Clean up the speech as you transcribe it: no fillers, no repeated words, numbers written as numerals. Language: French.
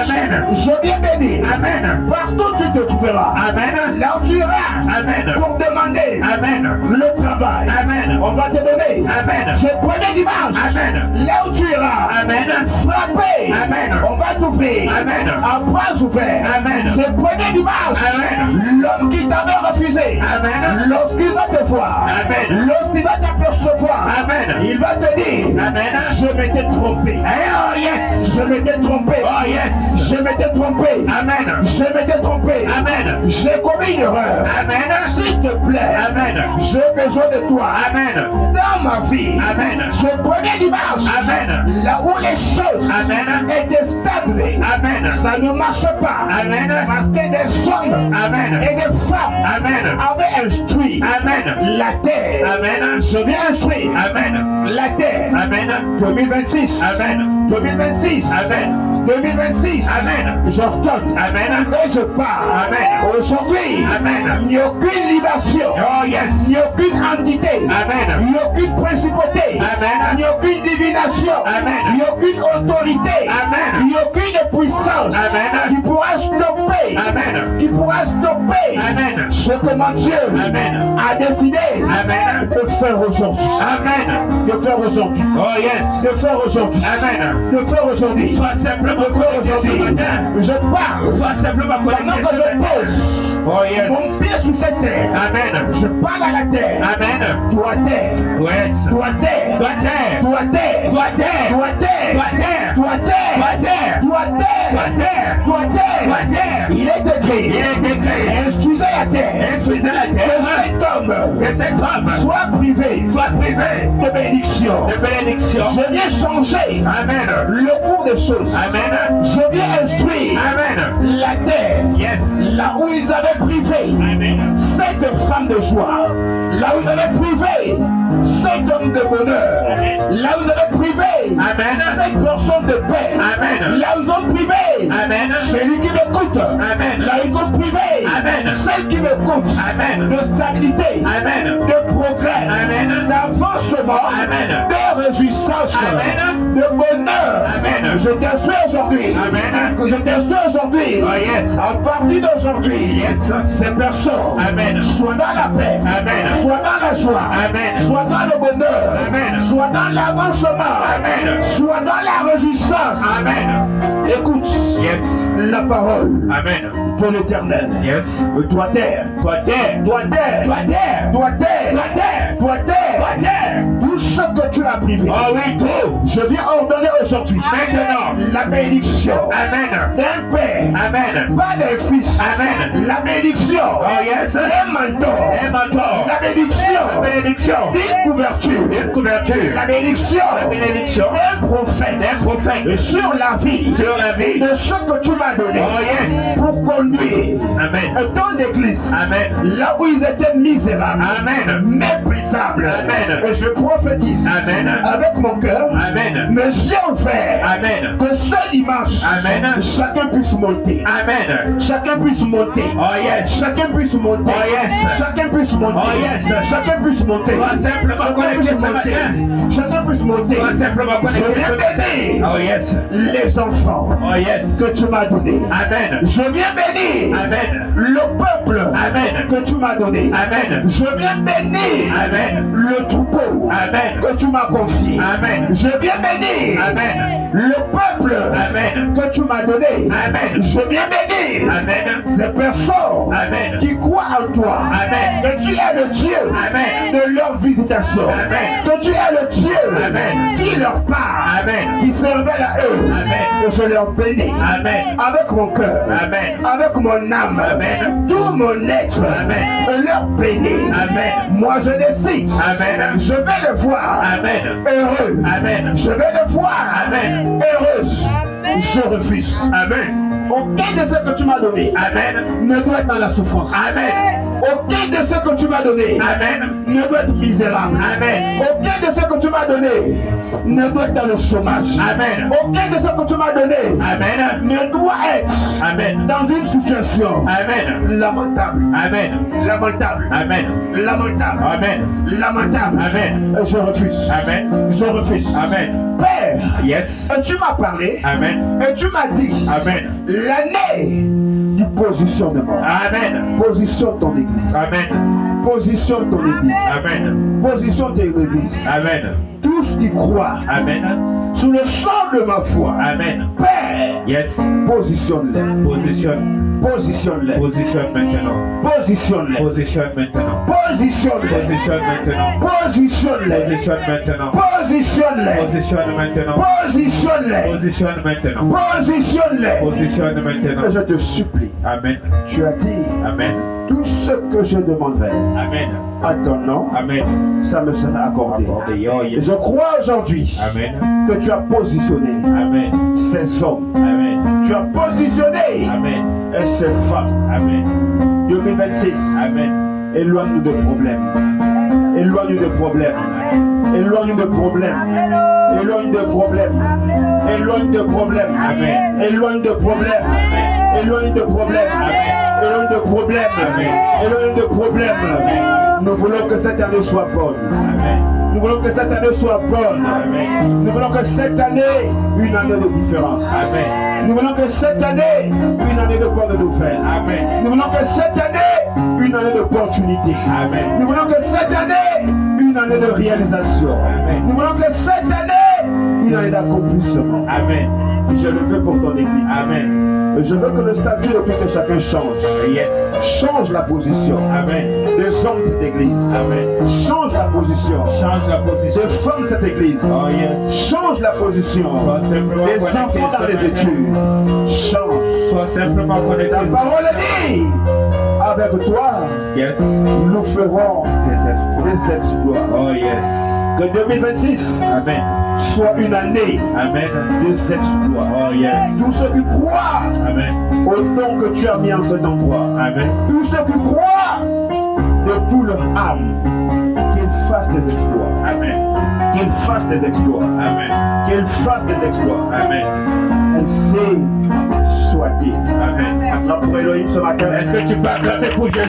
Amen. Je viens bénir. Amen. Partout tu te trouveras. Amen. Là où tu iras. Amen. Pour demander Amen. le travail. Amen. On va te donner. Amen. Ce premier dimanche. Amen. Là où tu iras. Amen. Frapper. Amen. On va t'ouvrir. Amen. À bras ouverts. Amen. Ce premier dimanche. Amen. L'homme qui t'avait refusé. Amen. Lorsqu'il va te voir. Amen. Lorsqu'il va t'apercevoir. Amen. Il va te dire. Amen. Je m'étais trompé. Oh yes. Je m'étais trompé. Oh yes. Je m'étais trompé. Amen. Je m'étais trompé. Amen. J'ai commis une erreur. Amen. S'il te plaît. Amen. J'ai besoin de toi. Amen. Dans ma vie. Amen. Ce premier dimanche. Amen. Là où les choses Amen. étaient stagnées. Amen. Ça ne marche pas. Amen. Parce que des hommes Amen. et des femmes Amen. avaient instruit Amen. la terre. Amen. Je viens instruire Amen. la terre. Amen. 2026. Amen. 2026. Amen. 2026. Amen. Je retourne. Amen. Et je pars. Amen. Aujourd'hui, Amen. il n'y a aucune libération. Oh yes. Il n'y a aucune entité. Amen. Il n'y a aucune principauté. Amen. Il n'y a aucune divination. Amen. Il n'y a aucune autorité. Amen. Il n'y a aucune puissance Amen. qui pourra stopper. Amen. Qui pourra stopper Amen. ce que mon Dieu Amen. a décidé Amen. de faire aujourd'hui. Amen. De faire aujourd'hui. Oh yes. De faire aujourd'hui. Amen. De faire aujourd'hui. Sois simplement De faire aujourd'hui. ce matin. Je parle. Sois simplement Pendant que je pose Oh yes. mon pied sur cette terre, Amen. je parle à la terre. Amen. Toi terre, Yes. toi terre, Toi terre. toi terre, Toi terre. toi terre, Toi terre. toi terre, Toi terre. toi terre, Toi terre. toi terre. Toi terre. Il est écrit. Il est écrit. Instruisez la terre. Instruisez la Que terre. cet homme Que cet homme soit privé soit privé de bénédiction. de bénédiction. Je viens changer Amen. le cours des choses. Amen. Je viens instruire Amen. la terre. Yes. Là où ils avaient privé Amen. cette femme de joie, là où ils avaient privé cet homme de bonheur, là où ils avaient privé Amen. cette personne de paix, Amen. là où ils ont privé Amen. celui qui m'écoute, Amen. là où ils ont privé Amen. celle qui m'écoute, Amen. de stabilité, Amen. de progrès, Amen. d'avancement, Amen. de réjouissance, Amen. de bonheur. Amen. Je t'instruis aujourd'hui, Amen. que je t'instruis aujourd'hui, Oh yes. à partir d'aujourd'hui, Yes. ces personnes Amen. soient dans la paix, Amen. soient dans la joie, Amen. soient dans le bonheur, Amen. soient dans l'avancement, Amen. soient dans la réjouissance. Amen. Écoute Yes. la parole Amen. de l'Éternel. Yes. Toi terre, Toi terre. toi terre, Toi terre. toi terre, Toi terre. toi terre, Toi terre. tout ce que tu as privé. Oh oui, tout. Je viens ordonner aujourd'hui Maintenant. la bénédiction Amen. d'un père, Amen. pas d'un fils. Amen. La bénédiction Oh yes. d'un mentor. Un mentor. La bénédiction La bénédiction. d'une couverture. Une couverture. La bénédiction La bénédiction. d'un prophète. Un prophète. Et sur la vie Sur la vie. de ce que tu m'as donné Oh yes. pour conduire Amen. ton église Amen. là où ils étaient misérables, Amen. méprisables. Amen. Et je prophétise Amen. avec mon cœur, Amen. mes yeux ouverts, Amen. que ce dimanche, Amen. chacun puisse monter. Amen. Chacun puisse monter. Oh yes. Chacun puisse monter. Oh yes. Chacun puisse monter. Oh yes. Chacun puisse monter. Sois simplement Chacun connecté puisse ce monter. matin. Chacun puisse monter. Sois simplement Je connecté viens ce matin. bénir Oh yes. les enfants Oh yes. que tu m'as donnés. Amen. Je viens bénir Amen. le peuple Amen. que tu m'as donné. Amen. Je viens bénir Amen. le troupeau Amen. que tu m'as confié. Amen. Je viens bénir Amen. le peuple Amen. que tu m'as donné. Amen. Je viens bénir Amen. ces personnes Amen. qui croient en toi. Amen. Que tu es le Dieu Amen. de leur visitation. Amen. Que tu es le Dieu Amen. qui leur parle. Amen. Qui se révèle à eux. Amen. Et je leur bénis. Amen. Avec mon cœur. Amen. Avec mon âme. Amen. Tout mon être. Amen. Et leur bénis. Amen. Moi je décide. Amen. Je vais le voir. Amen. Heureux. Amen. Je vais le voir. Amen. Heureuse. Je refuse. Amen. Aucun de ce que tu m'as donné Amen. ne doit être dans la souffrance. Amen. Aucun de ce que tu m'as donné Amen. ne doit être misérable. Amen. Aucun de ce que tu m'as donné ne doit être dans le chômage. Amen. Aucun de ce que tu m'as donné Amen. ne doit être Amen. dans une situation Amen. lamentable. Amen. Lamentable. Amen. Lamentable. Amen. Lamentable. Amen. Je refuse. Amen. Je refuse. Amen. Père, Yes. tu m'as parlé Amen. et tu m'as dit Amen. l'année du positionnement. Amen. Positionne ton église. Amen. Positionne ton église. Amen. Positionne ton église. Amen. Tous qui croient Amen. sous le sang de ma foi. Amen. Père, Yes. positionne-les. Positionne. Positionne-les. Positionne maintenant. Positionne-les. Positionne maintenant. Positionne-les. Positionne maintenant. Positionne-les. Positionne maintenant. Positionne-les. Positionne maintenant. Positionne-les. Positionne maintenant. Positionne-les. Positionne Et maintenant. je te supplie, Amen. tu as dit, Amen. tout ce que je demanderai Amen. à ton nom, Amen. ça me sera accordé. Accordé. Oh, Et yes. je crois aujourd'hui Amen. que tu as positionné Amen. ces hommes, Amen. tu as positionné Amen. ces femmes. Amen. 2026, Amen. éloigne-nous de problèmes. Éloigne-nous de problèmes. Éloigne-nous de problèmes. Éloigne de problèmes. Éloigne de problèmes. Amen. Éloigne de problèmes. Éloigne de problèmes. Éloigne de problèmes. Éloigne de problèmes. Nous voulons que cette année soit bonne. Amen. Nous voulons que cette année soit bonne. Amen. Nous voulons que cette année, une année de différence. Amen. Nous voulons que cette année, une année de bonnes nouvelles. Amen. Nous voulons que cette année, une année d'opportunité. Amen. Nous voulons que cette année, une année de réalisation. Amen. Nous voulons que cette année, une année d'accomplissement. Amen. Je le veux pour ton église. Amen. Et je veux que le statut de tout et chacun change. Yes. Change la position Amen. des hommes de cette église. Amen. Change la position Change la position. des femmes de cette église. Oh yes. Change la position Sois simplement des connecté enfants dans ce les matin. études. Change. Sois simplement connecté. La parole dit, avec toi, Yes. nous ferons Des espoirs. des exploits. Oh yes. Que 2026 Amen. soit une année Amen. des exploits. Oh yes. Tous ceux qui croient Amen. au don que tu as mis en cet endroit, Amen. tous ceux qui croient de tout leur âme, qu'ils fassent des exploits. Amen. Qu'ils fassent des exploits. Amen. Qu'ils fassent des exploits. Amen. Ainsi soit dit. Amen. Acclame pour Elohim ce matin. Est-ce que tu peux acclamer pour Jésus?